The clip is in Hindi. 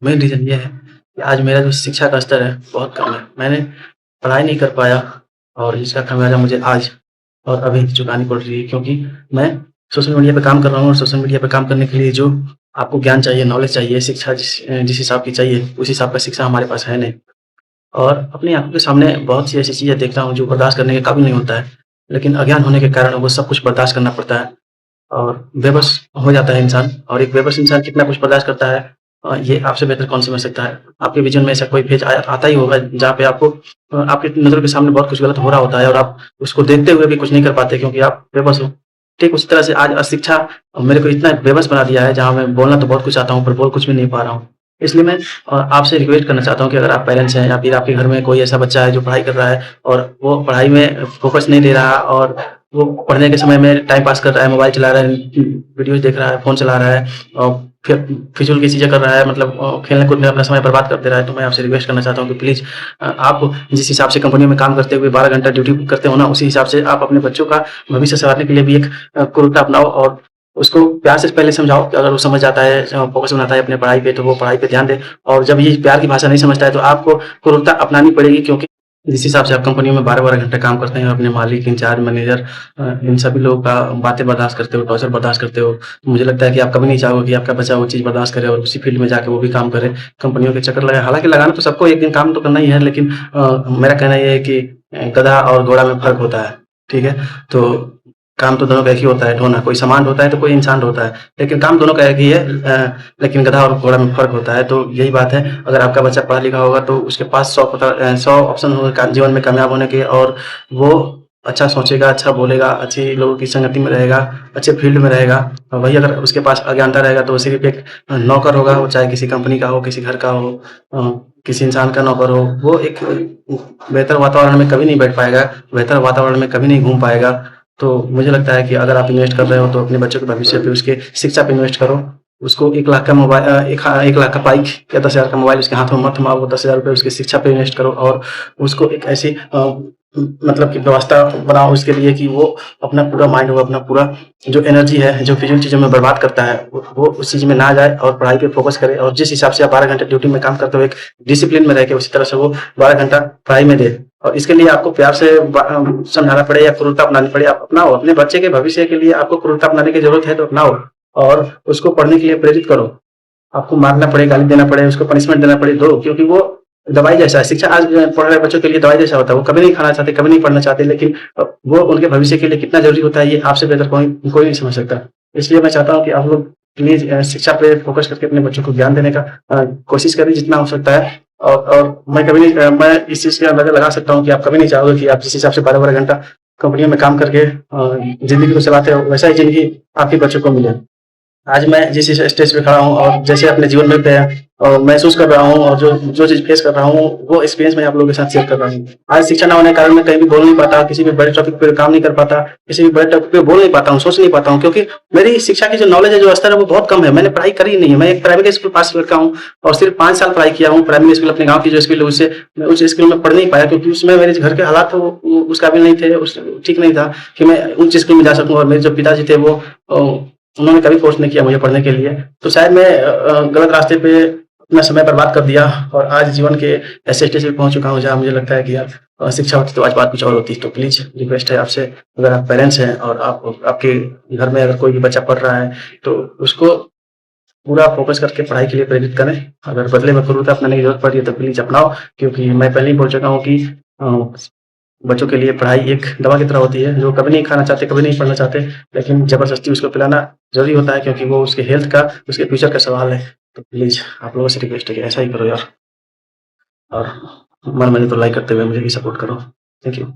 मेन रीज़न ये है कि आज मेरा जो शिक्षा का स्तर है, बहुत कम है। मैंने पढ़ाई नहीं कर पाया और इसका खामियाज़ा मुझे आज और अभी चुकानी पड़ रही है, क्योंकि मैं सोशल मीडिया पे काम कर रहा हूँ और सोशल मीडिया पे काम करने के लिए जो आपको ज्ञान चाहिए, नॉलेज चाहिए, शिक्षा जिस हिसाब की चाहिए, उस हिसाब का शिक्षा हमारे पास है नहीं। और अपनी आँखों के सामने बहुत सी ऐसी चीज़ें देखता हूँ जो बर्दाश्त करने के काबिल नहीं होता है, लेकिन अज्ञान होने के कारण वो सब कुछ बर्दाश्त करना पड़ता है और बेबस हो जाता है इंसान। और एक बेबस इंसान कितना कुछ बर्दाश्त करता है, ये आपसे बेहतर कौन समझ सकता है। आपके विज़न में ऐसा कोई फेज़ आया आता ही होगा जहाँ पे आपको आपकी नज़रों के सामने बहुत कुछ गलत हो रहा होता है और आप उसको देखते हुए भी कुछ नहीं कर पाते, क्योंकि आप बेबस हो। ठीक उसी तरह से आज अशिक्षा मेरे को इतना बेबस बना दिया है, जहाँ मैं बोलना तो बहुत कुछ चाहता हूँ पर बोल कुछ भी नहीं पा रहा हूँ। इसलिए मैं आपसे रिक्वेस्ट करना चाहता हूँ कि अगर आप पेरेंट्स हैं या फिर आपके घर में कोई ऐसा बच्चा है जो पढ़ाई कर रहा है और वो पढ़ाई में फ़ोकस नहीं दे रहा और वो पढ़ने के समय में टाइम पास कर रहा है, मोबाइल चला रहा है, वीडियोज़ देख रहा है, फ़ोन चला रहा है और फिर फिज़ूल की चीज़ें कर रहा है, मतलब खेलने-कूद में अपना समय बर्बाद कर दे रहा है, तो मैं आपसे रिक्वेस्ट करना चाहता हूँ कि प्लीज़ आप जिस हिसाब से कंपनी में काम करते हुए 12 घंटा ड्यूटी करते हो ना, उसी हिसाब से आप अपने बच्चों का भविष्य सँवारने के लिए भी एक कुरीति अपनाओ और उसको प्यार से पहले समझाओ कि अगर वो समझ जाता है, फ़ोकस बनाता है अपने पढ़ाई पे, तो वो पढ़ाई पे ध्यान दे। और जब ये प्यार की भाषा नहीं समझता है, तो आपको क्रूरता अपनानी पड़ेगी, क्योंकि जिस हिसाब से आप कंपनियों में 12-12 घंटे काम करते हैं, अपने मालिक, इंचार्ज, मैनेजर इन सभी लोगों का बातें बर्दाश्त करते हो, टॉर्चर बर्दाश्त करते हो, तो मुझे लगता है कि आप कभी नहीं चाहोगे कि आपका बच्चा वो चीज़ बर्दाश्त करे और उसी फ़ील्ड में जाके वो भी काम करे, कंपनियों के चक्कर लगाए। हालाँकि लगाना तो सबको एक दिन काम तो करना ही है, लेकिन मेरा कहना ये है कि गधा और घोड़ा में फ़र्क होता है, ठीक है? तो काम तो दोनों का एक ही होता है, ढोना। कोई सामान ढोता है तो कोई इंसान ढोता है, लेकिन काम दोनों का एक ही है, लेकिन गधा और घोड़ा में फ़र्क होता है। तो यही बात है, अगर आपका बच्चा पढ़ा लिखा होगा तो उसके पास 100 ऑप्शन होंगे जीवन में कामयाब होने के, और वो अच्छा सोचेगा, अच्छा बोलेगा, अच्छी लोगों की संगति में रहेगा, अच्छे फ़ील्ड में रहेगा। और वही अगर उसके पास अज्ञानता रहेगा तो वो सिर्फ़ एक नौकर होगा, वो चाहे किसी कंपनी का हो, किसी घर का हो, किसी इंसान का नौकर हो, वो एक बेहतर वातावरण में कभी नहीं बैठ पाएगा, बेहतर वातावरण में कभी नहीं घूम पाएगा। तो मुझे लगता है कि अगर आप इन्वेस्ट कर रहे हो तो अपने बच्चों के भविष्य पे, उसके शिक्षा पे इन्वेस्ट करो। उसको 1 लाख का मोबाइल 1 लाख का बाइक या 10,000 का मोबाइल उसके हाथ में मत थमाओ, 10,000 रुपए उसकी शिक्षा पे इन्वेस्ट करो और उसको एक ऐसी मतलब कि व्यवस्था बनाओ उसके लिए कि वो अपना पूरा माइंड, वो अपना पूरा जो एनर्जी है, जो फिज़ूल चीज़ों में बर्बाद करता है, वो उस चीज़ में ना जाए और पढ़ाई पे फ़ोकस करे। और जिस हिसाब से आप 12 घंटे ड्यूटी में काम करते हो, एक डिसिप्लिन में रह के, उसी तरह से वो 12 घंटा पढ़ाई में दे। और इसके लिए आपको प्यार से समझाना पड़े या क्रूरता अपनानी पड़े, आप अपनाओ। अपने बच्चे के भविष्य के लिए आपको क्रूरता अपनाने की ज़रूरत है तो अपनाओ और उसको पढ़ने के लिए प्रेरित करो। आपको मारना पड़े, गाली देना पड़े, उसको पनिशमेंट देना पड़े, दो, क्योंकि वो दवाई जैसा है। शिक्षा आज पढ़ रहे बच्चों के लिए दवाई जैसा होता है। वो कभी नहीं खाना चाहते, कभी नहीं पढ़ना चाहते, लेकिन वो उनके भविष्य के लिए कितना ज़रूरी होता है, ये आपसे बेहतर कोई कोई नहीं समझ सकता। इसलिए मैं चाहता हूँ कि आप लोग प्लीज़ शिक्षा पे फ़ोकस करके अपने बच्चों को ज्ञान देने का कोशिश करें जितना हो सकता है। और मैं कभी नहीं मैं इस चीज़ का अंदाज़ा लगा सकता हूँ कि आप कभी नहीं चाहोगे कि आप जिस हिसाब से 12-12 घंटा कंपनियों में काम करके ज़िंदगी को चलाते हो, वैसा ही ज़िंदगी आपके बच्चों को मिले। आज मैं जिस स्टेज पे खड़ा हूँ और जैसे अपने जीवन में महसूस कर रहा हूँ और जो जो चीज़ फेस कर रहा हूँ, वो एक्सपीरियंस मैं आप लोगों के साथ शेयर कर रहा हूँ। आज शिक्षा ना होने के कारण मैं कहीं भी बोल नहीं पाता, किसी भी बड़े टॉपिक पे काम नहीं कर पाता, किसी भी बड़े टॉपिक पे बोल नहीं पाता हूँ, सोच नहीं पाता हूँ, क्योंकि मेरी शिक्षा की जो नॉलेज है, जो स्तर है, वो बहुत कम है। मैंने पढ़ाई करी ही नहीं है। मैं एक प्राइमरी स्कूल पास लड़का हूँ और सिर्फ 5 साल पढ़ाई किया हूँ। प्राइमरी स्कूल अपने गाँव की जो स्कूल है, उससे मैं उस स्कूल में पढ़ नहीं पाया, क्योंकि उसमें मेरे घर के हालात उस काबिल नहीं थे, उस ठीक नहीं था कि मैं उच्च स्कूल में जा सकूँ। और मेरे जो पिताजी थे वो उन्होंने कभी फ़ोर्स नहीं किया मुझे पढ़ने के लिए। तो शायद मैं गलत रास्ते पे अपना समय बर्बाद कर दिया और आज जीवन के ऐसे स्टेज पे पहुँच चुका हूँ जहाँ मुझे लगता है कि यार शिक्षा होती तो आज बात कुछ और होती। तो प्लीज़ रिक्वेस्ट है आपसे, अगर आप पेरेंट्स हैं और आपके घर में अगर कोई भी बच्चा पढ़ रहा है, तो उसको पूरा फ़ोकस करके पढ़ाई के लिए प्रेरित करें। अगर बदले में क्रूरता अपनाने की ज़रूरत पड़ी है तो प्लीज़ अपनाओ, क्योंकि मैं पहले ही बोल चुका हूँ कि बच्चों के लिए पढ़ाई एक दवा की तरह होती है, जो कभी नहीं खाना चाहते, कभी नहीं पढ़ना चाहते, लेकिन ज़बरदस्ती उसको पिलाना ज़रूरी होता है, क्योंकि वो उसके हेल्थ का, उसके फ्यूचर का सवाल है। तो प्लीज़ आप लोगों से रिक्वेस्ट है कि ऐसा ही करो यार, और मन में तो लाइक करते हुए मुझे भी सपोर्ट करो। Thank you.